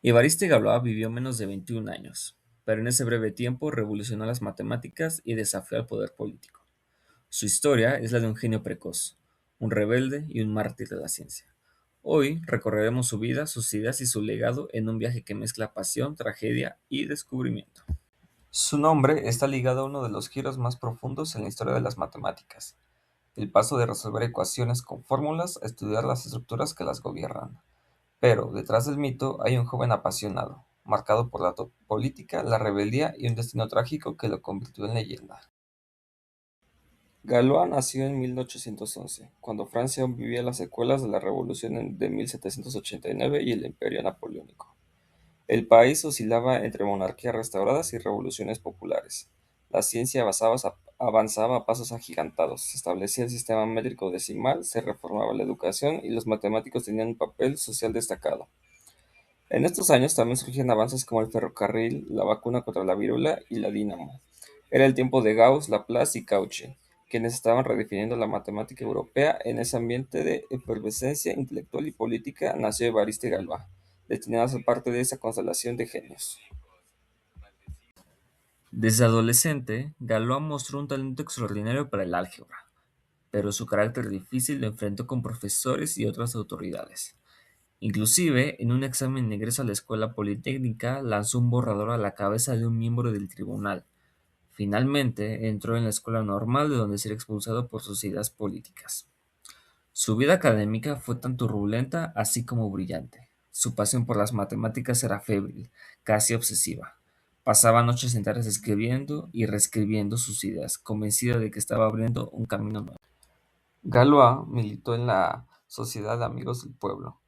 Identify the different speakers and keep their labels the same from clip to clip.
Speaker 1: Évariste Galois vivió menos de 21 años, pero en ese breve tiempo revolucionó las matemáticas y desafió al poder político. Su historia es la de un genio precoz, un rebelde y un mártir de la ciencia. Hoy recorreremos su vida, sus ideas y su legado en un viaje que mezcla pasión, tragedia y descubrimiento. Su nombre está ligado a uno de los giros más profundos en la historia de las matemáticas, el paso de resolver ecuaciones con fórmulas a estudiar las estructuras que las gobiernan. Pero detrás del mito hay un joven apasionado, marcado por la política, la rebeldía y un destino trágico que lo convirtió en leyenda. Galois nació en 1811, cuando Francia aún vivía las secuelas de la Revolución de 1789 y el Imperio Napoleónico. El país oscilaba entre monarquías restauradas y revoluciones populares. La ciencia avanzaba a pasos agigantados, se establecía el sistema métrico decimal, se reformaba la educación y los matemáticos tenían un papel social destacado. En estos años también surgían avances como el ferrocarril, la vacuna contra la viruela y la dínamo. Era el tiempo de Gauss, Laplace y Cauchy, quienes estaban redefiniendo la matemática europea. En ese ambiente de efervescencia intelectual y política nació Évariste Galois, destinado a ser parte de esa constelación de genios. Desde adolescente, Galois mostró un talento extraordinario para el álgebra, pero su carácter difícil lo enfrentó con profesores y otras autoridades. Inclusive, en un examen de ingreso a la escuela politécnica, lanzó un borrador a la cabeza de un miembro del tribunal. Finalmente, entró en la escuela normal de donde sería expulsado por sus ideas políticas. Su vida académica fue tan turbulenta así como brillante. Su pasión por las matemáticas era febril, casi obsesiva. Pasaba noches enteras escribiendo y reescribiendo sus ideas, convencida de que estaba abriendo un camino nuevo. Galois militó en la Sociedad de Amigos del Pueblo,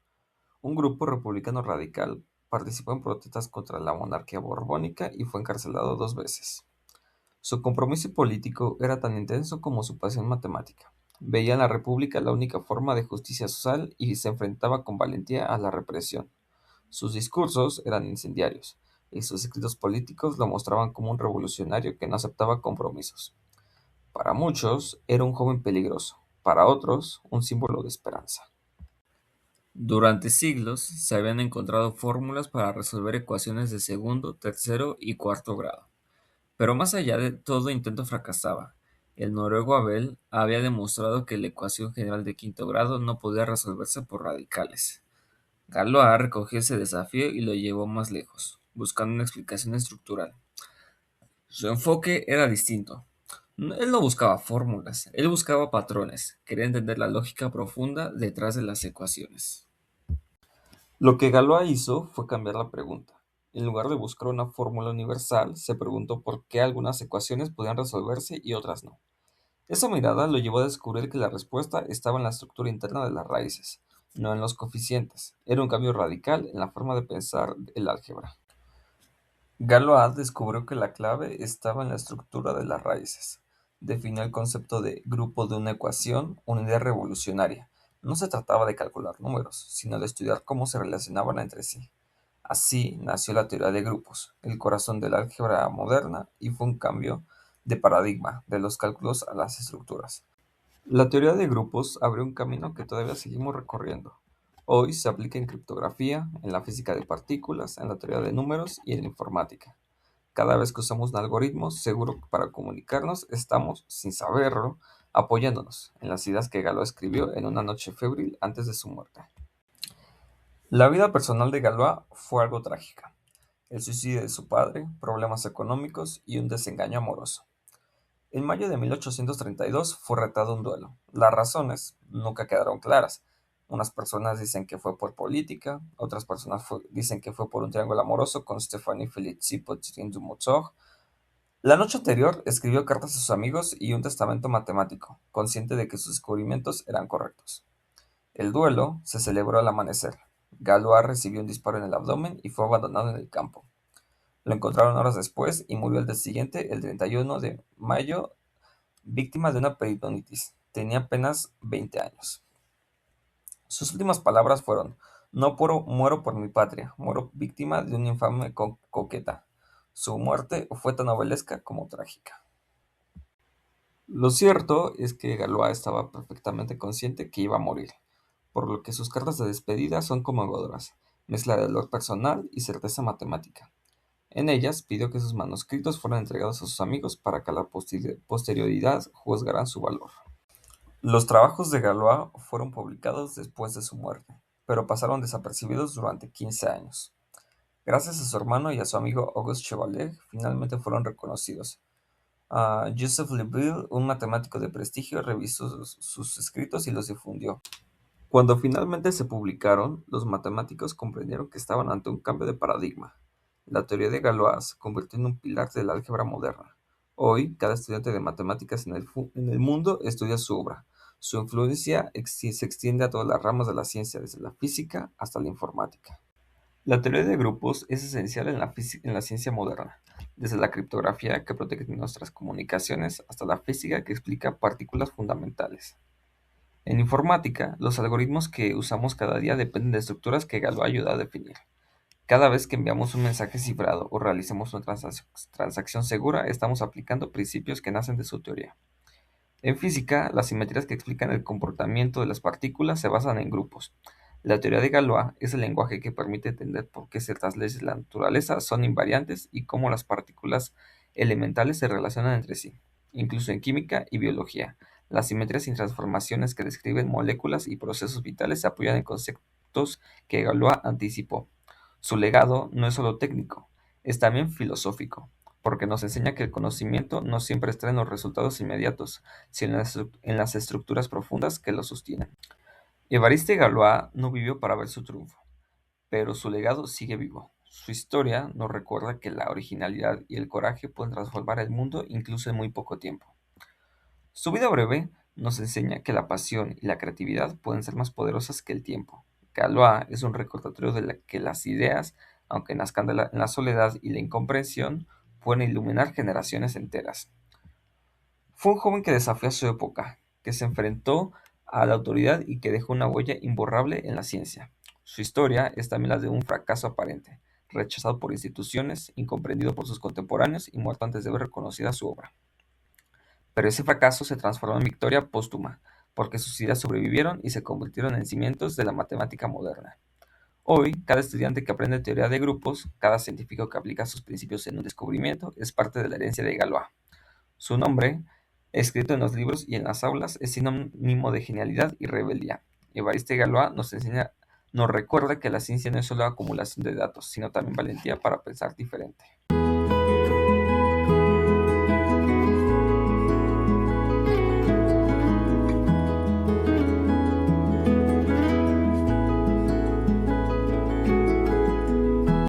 Speaker 1: un grupo republicano radical. Participó en protestas contra la monarquía borbónica y fue encarcelado 2 veces. Su compromiso político era tan intenso como su pasión matemática. Veía en la república la única forma de justicia social y se enfrentaba con valentía a la represión. Sus discursos eran incendiarios, y sus escritos políticos lo mostraban como un revolucionario que no aceptaba compromisos. Para muchos era un joven peligroso, para otros un símbolo de esperanza. Durante siglos se habían encontrado fórmulas para resolver ecuaciones de segundo, tercero y cuarto grado. Pero más allá de todo intento fracasaba. El noruego Abel había demostrado que la ecuación general de quinto grado no podía resolverse por radicales. Galois recogió ese desafío y lo llevó más lejos, buscando una explicación estructural. Su enfoque era distinto. Él no buscaba fórmulas, él buscaba patrones, quería entender la lógica profunda detrás de las ecuaciones. Lo que Galois hizo fue cambiar la pregunta. En lugar de buscar una fórmula universal, se preguntó por qué algunas ecuaciones podían resolverse y otras no. Esa mirada lo llevó a descubrir que la respuesta estaba en la estructura interna de las raíces, no en los coeficientes. Era un cambio radical en la forma de pensar el álgebra. Galois descubrió que la clave estaba en la estructura de las raíces. Definió el concepto de grupo de una ecuación, una idea revolucionaria. No se trataba de calcular números, sino de estudiar cómo se relacionaban entre sí. Así nació la teoría de grupos, el corazón de la álgebra moderna, y fue un cambio de paradigma de los cálculos a las estructuras. La teoría de grupos abrió un camino que todavía seguimos recorriendo. Hoy se aplica en criptografía, en la física de partículas, en la teoría de números y en la informática. Cada vez que usamos un algoritmo seguro para comunicarnos, estamos, sin saberlo, apoyándonos en las ideas que Galois escribió en una noche febril antes de su muerte. La vida personal de Galois fue algo trágica. El suicidio de su padre, problemas económicos y un desengaño amoroso. En mayo de 1832 fue retado un duelo. Las razones nunca quedaron claras. Unas personas dicen que fue por política, otras personas dicen que fue por un triángulo amoroso con Stéphanie Felicie Potirin du Mouton. La noche anterior escribió cartas a sus amigos y un testamento matemático, consciente de que sus descubrimientos eran correctos. El duelo se celebró al amanecer. Galois recibió un disparo en el abdomen y fue abandonado en el campo. Lo encontraron horas después y murió al día siguiente, el 31 de mayo, víctima de una peritonitis. Tenía apenas 20 años. Sus últimas palabras fueron: "No muero por mi patria, muero víctima de una infame coqueta". Su muerte fue tan novelesca como trágica. Lo cierto es que Galois estaba perfectamente consciente que iba a morir, por lo que sus cartas de despedida son conmovedoras. mezcla de dolor personal y certeza matemática. En ellas pidió que sus manuscritos fueran entregados a sus amigos para que la posterioridad juzgaran su valor. Los trabajos de Galois fueron publicados después de su muerte, pero pasaron desapercibidos durante 15 años. Gracias a su hermano y a su amigo Auguste Chevalier, finalmente fueron reconocidos. Joseph Liouville, un matemático de prestigio, revisó sus escritos y los difundió. Cuando finalmente se publicaron, los matemáticos comprendieron que estaban ante un cambio de paradigma. La teoría de Galois se convirtió en un pilar de la álgebra moderna. Hoy, cada estudiante de matemáticas en el mundo estudia su obra. Su influencia se extiende a todas las ramas de la ciencia, desde la física hasta la informática. La teoría de grupos es esencial en la ciencia moderna, desde la criptografía que protege nuestras comunicaciones hasta la física que explica partículas fundamentales. En informática, los algoritmos que usamos cada día dependen de estructuras que Galois ayuda a definir. Cada vez que enviamos un mensaje cifrado o realicemos una transacción segura, estamos aplicando principios que nacen de su teoría. En física, las simetrías que explican el comportamiento de las partículas se basan en grupos. La teoría de Galois es el lenguaje que permite entender por qué ciertas leyes de la naturaleza son invariantes y cómo las partículas elementales se relacionan entre sí. Incluso en química y biología, las simetrías y transformaciones que describen moléculas y procesos vitales se apoyan en conceptos que Galois anticipó. Su legado no es solo técnico, es también filosófico, porque nos enseña que el conocimiento no siempre está en los resultados inmediatos, sino en las estructuras profundas que lo sostienen. Évariste Galois no vivió para ver su triunfo, pero su legado sigue vivo. Su historia nos recuerda que la originalidad y el coraje pueden transformar el mundo incluso en muy poco tiempo. Su vida breve nos enseña que la pasión y la creatividad pueden ser más poderosas que el tiempo. Galois es un recordatorio de que las ideas, aunque nazcan en la soledad y la incomprensión, pueden iluminar generaciones enteras. Fue un joven que desafió a su época, que se enfrentó a la autoridad y que dejó una huella imborrable en la ciencia. Su historia es también la de un fracaso aparente, rechazado por instituciones, incomprendido por sus contemporáneos y muerto antes de ver reconocida su obra. Pero ese fracaso se transformó en victoria póstuma, porque sus ideas sobrevivieron y se convirtieron en cimientos de la matemática moderna. Hoy, cada estudiante que aprende teoría de grupos, cada científico que aplica sus principios en un descubrimiento, es parte de la herencia de Galois. Su nombre, escrito en los libros y en las aulas, es sinónimo de genialidad y rebeldía. Évariste Galois nos recuerda que la ciencia no es solo acumulación de datos, sino también valentía para pensar diferente.